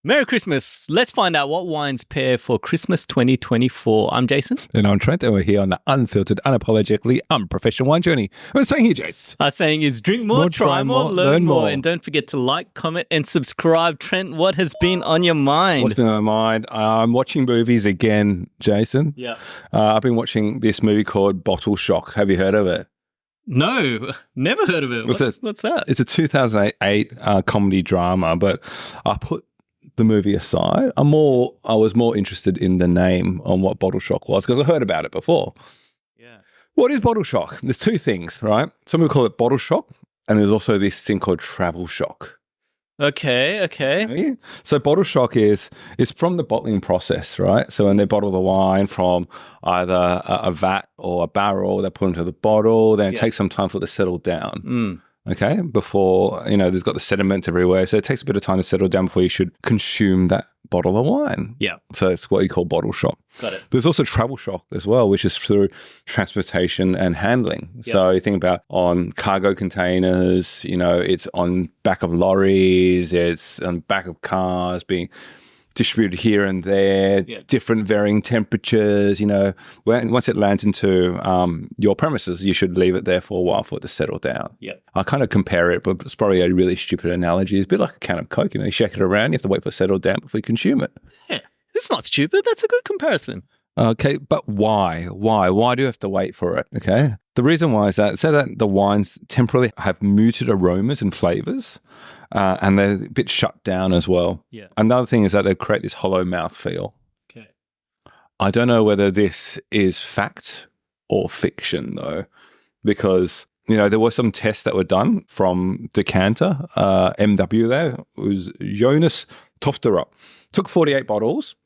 Merry Christmas. Let's find out what wines pair for Christmas 2024. I'm Jason. And I'm Trent, and we're here on the unfiltered, unapologetically unprofessional wine journey. We're saying here, Jace. Our saying is drink more, try more, learn more. And don't forget to like, comment, and subscribe. Trent, what has been on your mind? What's been on my mind? I'm watching movies again, Jason. Yeah. I've been watching this movie called Bottle Shock. Have you heard of it? No, never heard of it. What's that? It's a 2008 comedy drama, but I put the movie aside. I was more interested in the name on what Bottle Shock was because I heard about it before. Yeah. What is Bottle Shock? There's two things, right? Some people call it Bottle Shock, and there's also this thing called Travel Shock. Okay. So Bottle Shock is from the bottling process, right? So when they bottle the wine from either a vat or a barrel, they put it into the bottle, then it takes some time for it to settle down. Okay, before, there's got the sediment everywhere. So it takes a bit of time to settle down before you should consume that bottle of wine. Yeah. So it's what you call bottle shock. Got it. There's also travel shock as well, which is through transportation and handling. Yep. So you think about on cargo containers, it's on back of lorries, it's on back of cars being distributed here and there, different varying temperatures, once it lands into your premises, you should leave it there for a while for it to settle down. Yeah. I kind of compare it, but it's probably a really stupid analogy. It's a bit like a can of Coke, you shake it around, you have to wait for it to settle down before you consume it. Yeah, it's not stupid. That's a good comparison. Okay, but why? Why do you have to wait for it? Okay. The reason why is that, say that the wines temporarily have muted aromas and flavors, and they're a bit shut down as well. Yeah. Another thing is that they create this hollow mouth feel. Okay. I don't know whether this is fact or fiction, though, because, there were some tests that were done from Decanter, MW there. It was Jonas Tofterup. Took 48 bottles,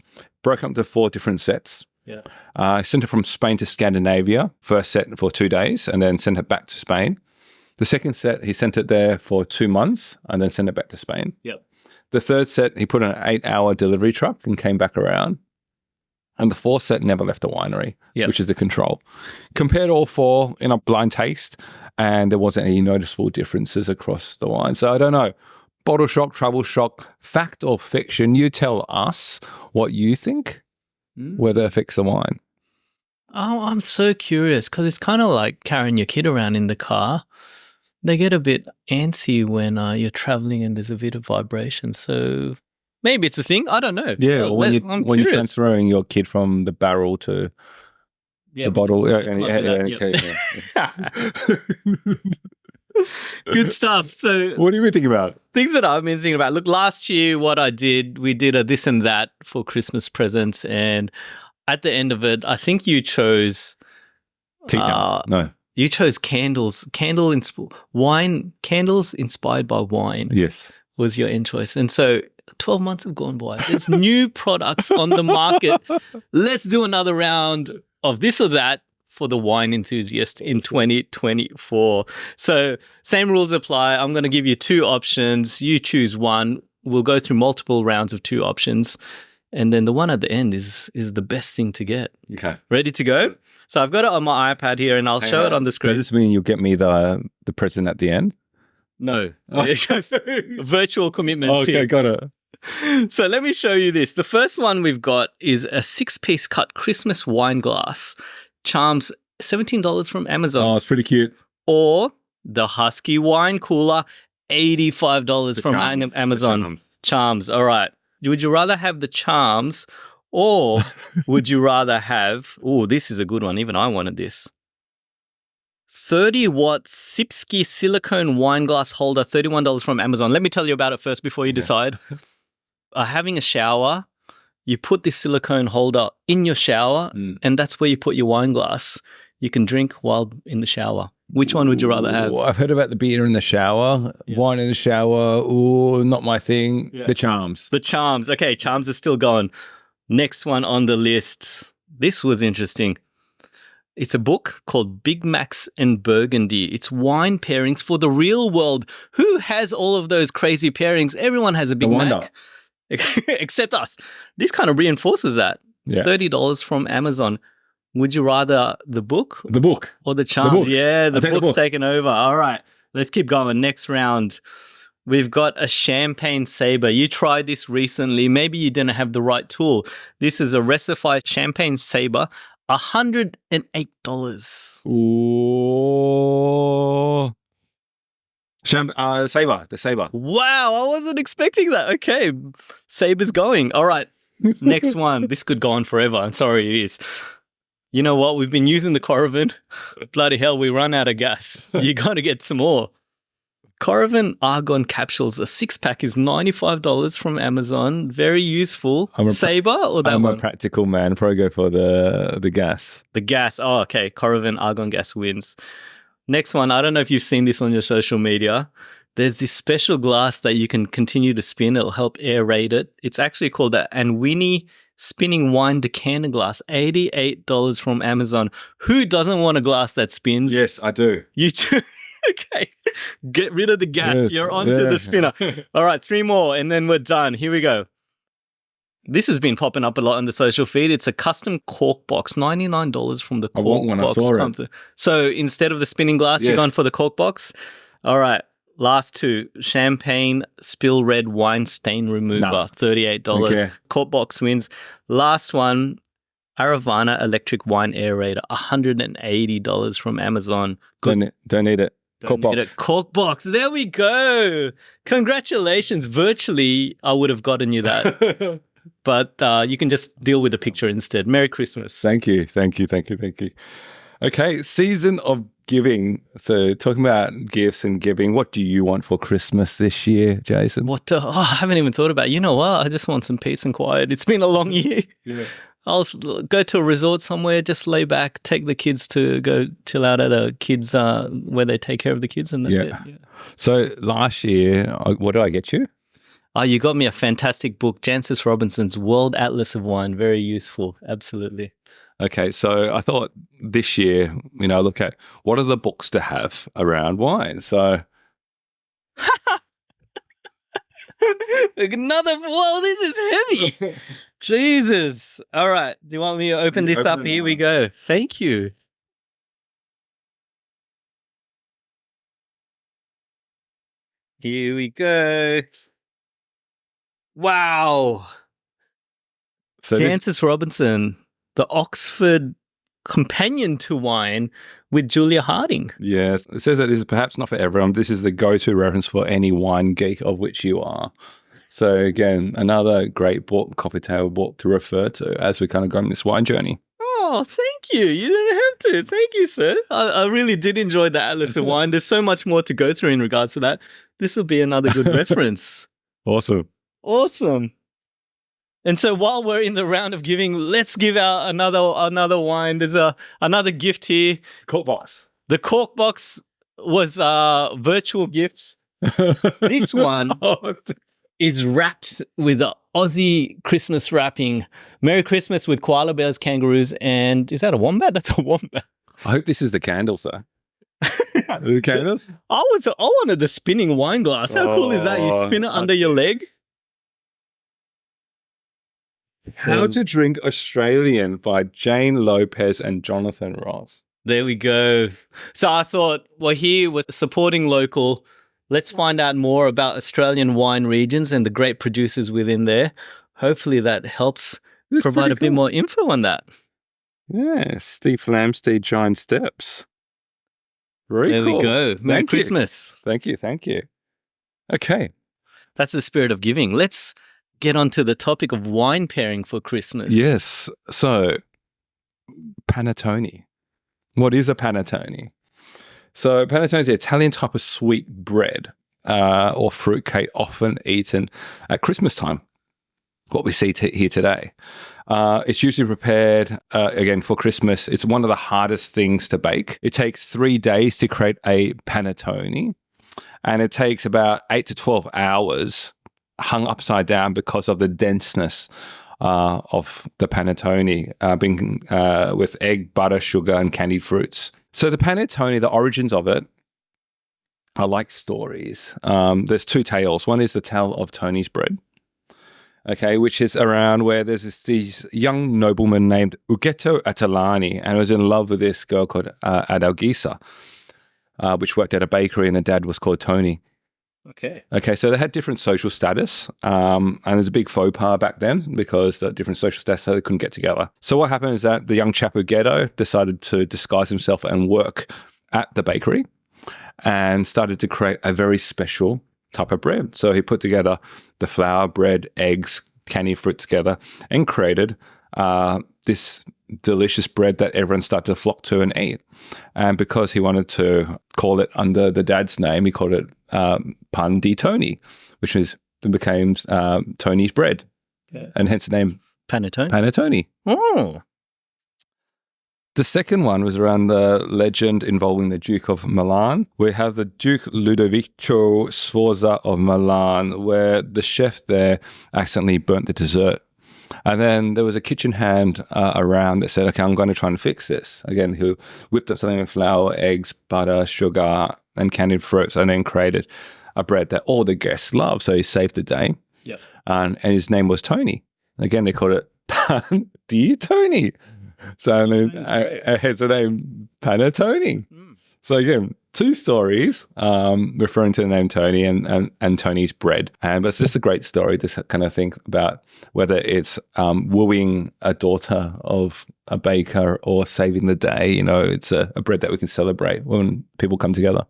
broke up into 4 different sets. Yeah. Sent it from Spain to Scandinavia, first set for 2 days, and then sent it back to Spain. The second set, he sent it there for 2 months and then sent it back to Spain. Yep. The third set, he put in an 8-hour delivery truck and came back around. And the fourth set never left the winery, which is the control. Compared all 4 in a blind taste, and there wasn't any noticeable differences across the wine. So I don't know. Bottle shock, travel shock, fact or fiction? You tell us what you think. Whether it affects the wine. Oh, I'm so curious because it's kind of like carrying your kid around in the car. They get a bit antsy when you're traveling and there's a bit of vibration. So maybe it's a thing. I don't know. Yeah, or when you're transferring your kid from the barrel to the bottle. Good stuff. So what have you been thinking about? Things that I've been thinking about. Look, last year we did a this and that for Christmas presents, and at the end of it, I think you chose No. You chose candles inspired by wine. Yes. Was your end choice. And so 12 months have gone by. There's new products on the market. Let's do another round of this or that for the wine enthusiast in 2024. So same rules apply. I'm going to give you 2 options. You choose one. We'll go through multiple rounds of 2 options. And then the one at the end is the best thing to get. Okay. Ready to go? So I've got it on my iPad here and I'll show it on the screen. Does this mean you'll get me the present at the end? No. Virtual commitments here. Okay, got it. So let me show you this. The first one we've got is a 6-piece cut Christmas wine glass. Charms, $17 from Amazon. Oh, it's pretty cute. Or the Husky wine cooler, $85 from Amazon. Charms. All right. Would you rather have the charms or would you rather have, this is a good one. Even I wanted this. 30-watt Sipsky silicone wine glass holder, $31 from Amazon. Let me tell you about it first before you decide. Having a shower, you put this silicone holder in your shower and that's where you put your wine glass. You can drink while in the shower. Which one would you rather have? I've heard about the beer in the shower, wine in the shower. Not my thing. Yeah. The charms. The charms. Okay, charms are still going. Next one on the list. This was interesting. It's a book called Big Macs and Burgundy. It's wine pairings for the real world. Who has all of those crazy pairings? Everyone has a Big Mac. Except us. This kind of reinforces that. Yeah. $30 from Amazon. Would you rather the book? The book. Or the charms? Yeah, the book's taken over. All right. Let's keep going. Next round. We've got a champagne saber. You tried this recently. Maybe you didn't have the right tool. This is a Recify champagne saber, $108. Ooh. The saber. Wow, I wasn't expecting that. Okay, saber's going. All right, next one. This could go on forever. I'm sorry, it is. You know what? We've been using the Coravin. Bloody hell, we run out of gas. You got to get some more. Coravin Argon capsules. A 6-pack is $95 from Amazon. Very useful. Saber or that I'm one? a practical man. Probably go for the gas. The gas. Oh, okay. Coravin Argon gas wins. Next one. I don't know if you've seen this on your social media. There's this special glass that you can continue to spin. It'll help aerate it. It's actually called the Anwini Spinning Wine Decanter Glass. $88 from Amazon. Who doesn't want a glass that spins? Yes, I do. You do. Okay. Get rid of the gas. Yes, You're onto the spinner. All right, 3 more and then we're done. Here we go. This has been popping up a lot on the social feed. It's a custom cork box, $99 from the cork I want one. box. I saw it. So instead of the spinning glass, you're going for the cork box? All right. Last 2. Champagne Spill Red Wine Stain Remover, $38. Okay. Cork box wins. Last one. Aravana Electric Wine Aerator, $180 from Amazon. Good. Don't need it. Cork box. Cork box. There we go. Congratulations. Virtually, I would have gotten you that. But you can just deal with the picture instead. Merry Christmas. Thank you. Okay, season of giving. So talking about gifts and giving, what do you want for Christmas this year, Jason? I haven't even thought about it. You know what? I just want some peace and quiet. It's been a long year. Yeah. I'll go to a resort somewhere, just lay back, take the kids to go chill out at a kids where they take care of the kids, and that's it. Yeah. So last year, what did I get you? You got me a fantastic book, Jancis Robinson's World Atlas of Wine. Very useful. Absolutely. Okay, so I thought this year, look at what are the books to have around wine. So this is heavy. Jesus. All right. Do you want me to open this up? Here we go. Thank you. Here we go. Wow. So Jancis Robinson, the Oxford companion to wine with Julia Harding. Yes. It says that this is perhaps not for everyone. This is the go-to reference for any wine geek, of which you are. So again, another great book, coffee table book to refer to as we kind of go on this wine journey. Oh, thank you. You didn't have to. Thank you, sir. I really did enjoy the Atlas of Wine. There's so much more to go through in regards to that. This will be another good reference. Awesome. And so while we're in the round of giving, let's give out another wine. There's another gift here. Cork box. The cork box was virtual gifts. This one is wrapped with the Aussie Christmas wrapping. Merry Christmas with koala bears, kangaroos, and is that a wombat? That's a wombat. I hope this is the candles, though. The candles? I wanted the spinning wine glass. How cool is that? You spin it under your leg. How to Drink Australian by Jane Lopez and Jonathan Ross. There we go. So I thought, well, here we're supporting local. Let's find out more about Australian wine regions and the great producers within there. Hopefully that helps provide a bit more info on that. Yeah, Steve Flamsteed, Giant Steps. Very cool. There we go. Merry Christmas. Thank you. Okay. That's the spirit of giving. Let's get on to the topic of wine pairing for Christmas. Yes. So, Panettone. What is a panettone? So, panettone is the Italian type of sweet bread or fruit cake often eaten at Christmas time. What we see here today. It's usually prepared, again, for Christmas. It's one of the hardest things to bake. It takes 3 days to create a panettone, and it takes about 8 to 12 hours hung upside down because of the denseness of the panettone being with egg, butter, sugar, and candied fruits. So the panettone, the origins of it, I like stories. There's 2 tales. One is the tale of Tony's bread, okay, which is around where there's this young nobleman named Ughetto Attalani, and was in love with this girl called Adalgisa, which worked at a bakery, and the dad was called Tony. Okay. Okay, so they had different social status, and there's a big faux pas back then because the different social status, so they couldn't get together. So what happened is that the young Chapo Ghetto decided to disguise himself and work at the bakery and started to create a very special type of bread. So he put together the flour, bread, eggs, candied fruit together and created this delicious bread that everyone started to flock to and eat. And because he wanted to call it under the dad's name, he called it Pannetone, which became Tony's bread. Okay. And hence the name Panettone. Panettone. Oh. The second one was around the legend involving the Duke of Milan. We have the Duke Ludovico Sforza of Milan, where the chef there accidentally burnt the dessert. And then there was a kitchen hand around that said, okay, I'm going to try and fix this. Again, who whipped up something with flour, eggs, butter, sugar, and candied fruits, and then created a bread that all the guests loved. So he saved the day. Yep. And his name was Tony. Again, they called it Pannetone. So hence the name Pannetone. So again, two stories referring to the name Tony and Tony's bread. But it's just a great story to kind of think about whether it's wooing a daughter of a baker or saving the day. You know, it's a bread that we can celebrate when people come together.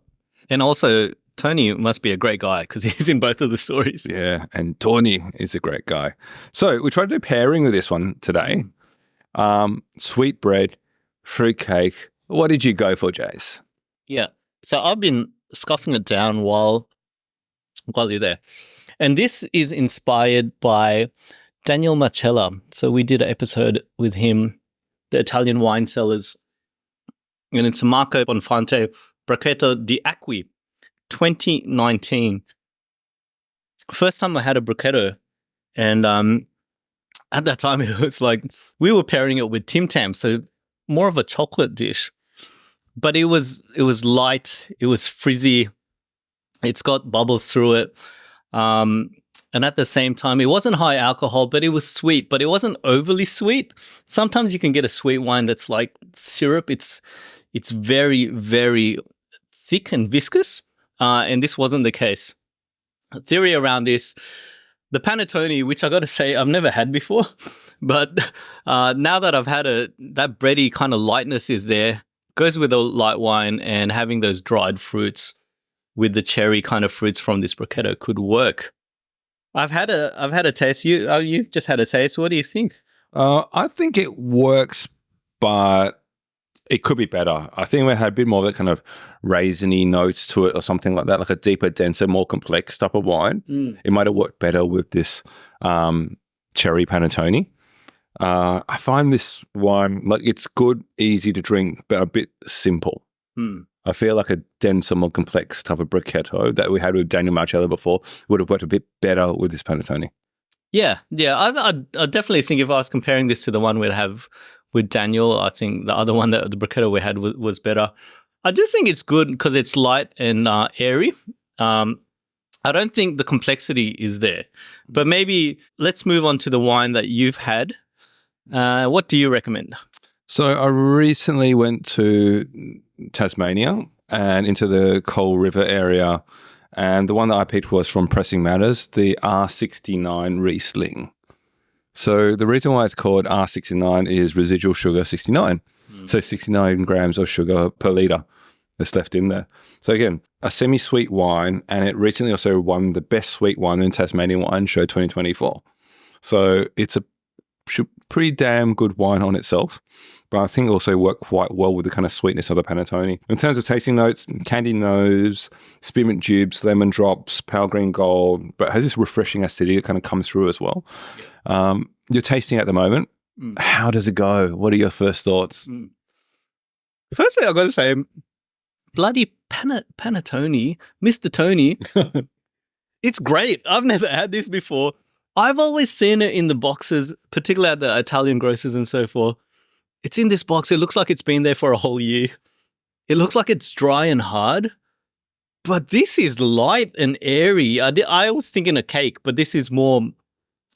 And also, Tony must be a great guy because he's in both of the stories. Yeah, and Tony is a great guy. So we tried to do pairing with this one today. Sweet bread, fruit cake. What did you go for, Jace? Yeah. So I've been scoffing it down while you're there. And this is inspired by Daniel Marcella. So we did an episode with him, the Italian wine cellars. And it's a marcobonfante Brachetto D'Acqui, 2019. First time I had a Brachetto. And at that time, it was like we were pairing it with Tim Tam, so more of a chocolate dish. But it was light, it was frizzy, it's got bubbles through it. And at the same time, it wasn't high alcohol, but it was sweet, but it wasn't overly sweet. Sometimes you can get a sweet wine that's like syrup. It's very, very thick and viscous, and this wasn't the case. A theory around this, the Panettone, which I got to say I've never had before, but now that I've had that bready kind of lightness is there, goes with a light wine, and having those dried fruits with the cherry kind of fruits from this Brachetto could work. I've had a taste. You've just had a taste. What do you think? I think it works, but it could be better. I think we had a bit more of that kind of raisiny notes to it or something like that, like a deeper, denser, more complex type of wine. It might have worked better with this cherry Panettone. I find this wine, like it's good, easy to drink, but a bit simple. I feel like a denser, more complex type of Brachetto that we had with Daniel Marcella before would have worked a bit better with this Panettone. Yeah. I definitely think if I was comparing this to the one we'd have with Daniel, I think the other one, the Brachetto we had was better. I do think it's good because it's light and airy. I don't think the complexity is there. But maybe let's move on to the wine that you've had. What do you recommend? So I recently went to Tasmania and into the Coal River area, and the one that I picked was from Pressing Matters, the R68 Riesling. So the reason why it's called R69 is residual sugar 69. So 69 grams of sugar per litre that's left in there. So again, a semi-sweet wine, and it recently also won the best sweet wine in Tasmanian Wine Show 2024. So it's a pretty damn good wine on itself, but I think it also worked quite well with the kind of sweetness of the Panettone. In terms of tasting notes, candy nose, spearmint tubes, lemon drops, pale green gold, but it has this refreshing acidity that kind of comes through as well. You're tasting at the moment. How does it go? What are your first thoughts? Firstly, I've got to say, bloody Panettone, Mr. Tony, it's great. I've never had this before. I've always seen it in the boxes, particularly at the Italian grocers and so forth. It's in this box. It looks like it's been there for a whole year. It looks like it's dry and hard, but this is light and airy. I was thinking a cake, but this is more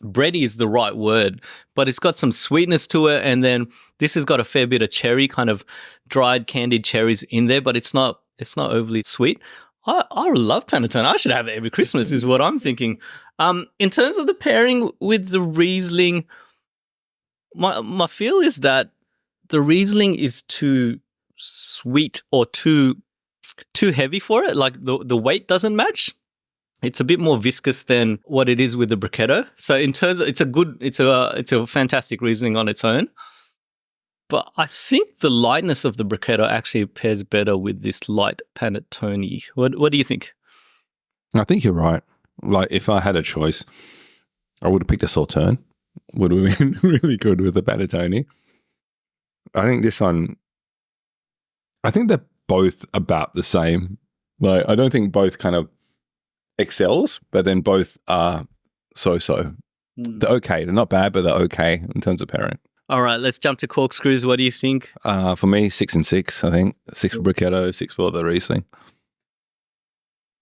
bready is the right word, but it's got some sweetness to it. And then this has got a fair bit of cherry, kind of dried candied cherries in there, but it's not overly sweet. I love Pannetone. I should have it every Christmas is what I'm thinking. In terms of the pairing with the Riesling, my feel is that the Riesling is too sweet or too heavy for it. Like the weight doesn't match. It's a bit more viscous than what it is with the Brachetto. So in terms of, it's a fantastic Riesling on its own. But I think the lightness of the Brachetto actually pairs better with this light Panettone. What do you think? I think you're right. Like, if I had a choice, I would have picked a Sauterne. Would have been really good with the Panettone. I think this one, I think they're both about the same. Like, I don't think both kind of excels, but then both are so-so. They're okay. They're not bad, but they're okay in terms of pairing. All right, let's jump to corkscrews. What do you think? For me, 6 and 6, I think. 6 for Brachetto, 6 for the Riesling.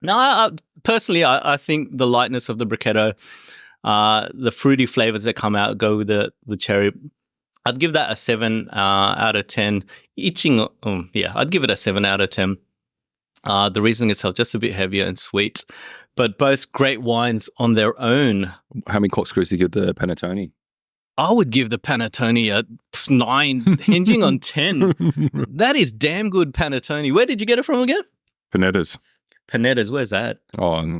No, personally, I think the lightness of the Brachetto, the fruity flavors that come out go with the cherry. I'd give that a 7 out of 10. I'd give it a 7 out of 10. The Riesling itself just a bit heavier and sweet, but both great wines on their own. How many corkscrews do you give the Panettone? I would give the Panettone a 9, hinging on 10. That is damn good Panettone. Where did you get it from again? Panettas. Panettas, where's that? Oh,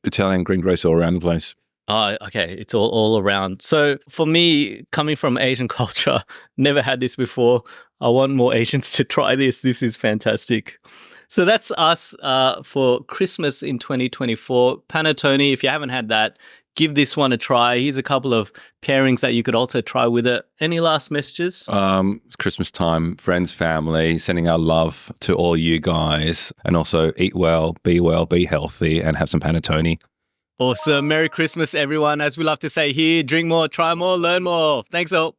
Italian greengrocer all around the place. Oh, okay. It's all around. So for me, coming from Asian culture, never had this before. I want more Asians to try this. This is fantastic. So that's us for Christmas in 2024. Panettone, if you haven't had that, give this one a try. Here's a couple of pairings that you could also try with it. Any last messages? It's Christmas time, friends, family, sending our love to all you guys. And also eat well, be healthy, and have some Panettone. Awesome. Merry Christmas, everyone. As we love to say here, drink more, try more, learn more. Thanks all.